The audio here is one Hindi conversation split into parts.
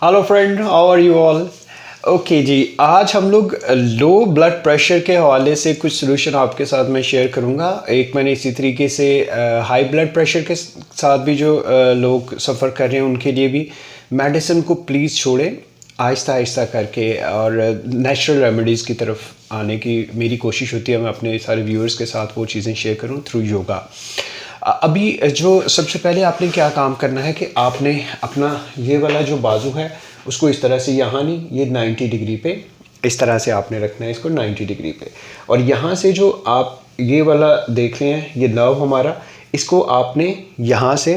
Hello friend, how are you all. Okay जी, आज हम लोग लो ब्लड प्रेशर के हवाले से कुछ सोल्यूशन आपके साथ मैं शेयर करूंगा। एक मैंने इसी तरीके से हाई ब्लड प्रेशर के साथ भी जो लोग सफ़र कर रहे हैं उनके लिए भी मेडिसिन को प्लीज़ छोड़ें आहिस्ता आहिस्ता करके, और नेचुरल रेमेडीज़ की तरफ आने की मेरी कोशिश होती है। मैं अपने सारे व्यूअर्स के साथ वो चीज़ें शेयर करूँ थ्रू योगा। अभी जो सबसे पहले आपने क्या काम करना है कि आपने अपना ये वाला जो बाजू है उसको इस तरह से, यहाँ नहीं, ये 90 डिग्री पे इस तरह से आपने रखना है इसको 90 डिग्री पे। और यहाँ से जो आप ये वाला देख रहे हैं ये नर्व हमारा, इसको आपने यहाँ से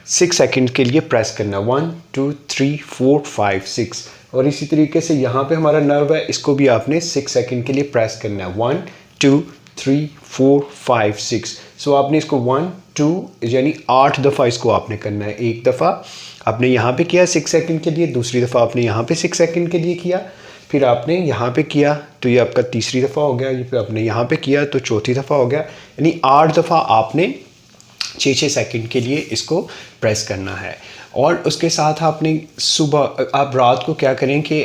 6 सेकंड के लिए प्रेस करना, 1 2 3 4 5 6। और इसी तरीके से यहाँ पे हमारा नर्व है, इसको भी आपने 6 सेकंड के लिए प्रेस करना है, 1 2 3 4 5 6। सो आपने इसको 1 2 यानी 8 दफ़ा इसको आपने करना है। एक दफ़ा आपने यहाँ पे किया 6 सेकंड के लिए, दूसरी दफ़ा आपने यहाँ पे 6 सेकंड के लिए किया, फिर आपने यहाँ पे किया तो ये आपका तीसरी दफ़ा हो गया, ये फिर आपने यहाँ पे किया तो चौथी दफ़ा हो गया। यानी 8 दफ़ा आपने 6-6 सेकंड के लिए इसको प्रेस करना है। और उसके साथ आपने सुबह, आप रात को क्या करें कि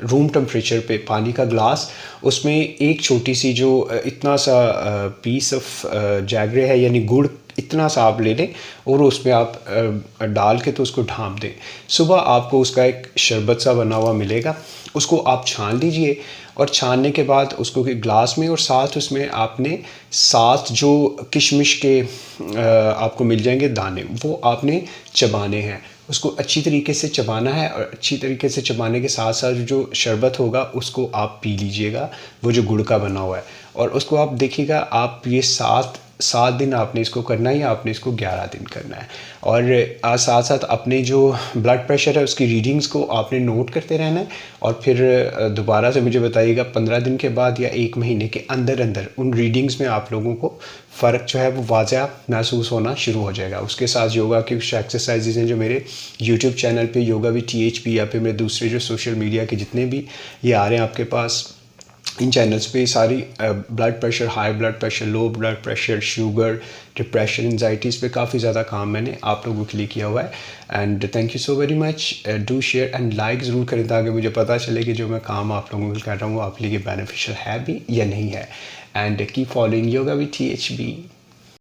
रूम टेम्परेचर पे पानी का ग्लास, उसमें एक छोटी सी जो इतना सा पीस ऑफ जैगरे है यानी गुड़, इतना सा आप ले लें और उसमें आप डाल के तो उसको ढाँप दें। सुबह आपको उसका एक शरबत सा बना हुआ मिलेगा, उसको आप छान लीजिए। और छानने के बाद उसको ग्लास में, और साथ उसमें आपने 7 जो किशमिश के आपको मिल जाएंगे दाने, वो आपने चबाने हैं। उसको अच्छी तरीके से चबाना है, और अच्छी तरीके से चबाने के साथ साथ जो शरबत होगा उसको आप पी लीजिएगा, वो जो गुड़ का बना हुआ है। और उसको आप देखिएगा, आप ये 7 दिन आपने इसको करना है या आपने इसको 11 दिन करना है। और साथ साथ अपने जो ब्लड प्रेशर है उसकी रीडिंग्स को आपने नोट करते रहना है। और फिर दोबारा से मुझे बताइएगा 15 दिन के बाद या 1 महीने के अंदर अंदर उन रीडिंग्स में आप लोगों को फ़र्क जो है वो वाज़ह महसूस होना शुरू हो जाएगा। उसके साथ योगा की कुछ एक्सरसाइजेज हैं जो मेरे यूट्यूब चैनल पे योगा विद THP या फिर मेरे दूसरे जो सोशल मीडिया के जितने भी ये आ रहे हैं आपके पास, इन चैनल्स पे सारी blood pressure, high blood pressure, low blood pressure, sugar, depression, anxieties पे काफ़ी ज़्यादा काम मैंने आप लोगों के लिए किया हुआ है। And thank you so very much. Do share and like ज़रूर करें ताकि मुझे पता चले कि जो मैं काम आप लोगों के लिए कर रहा हूँ वो आप लिए बेनिफिशियल है भी या नहीं है। And keep following yoga with THP।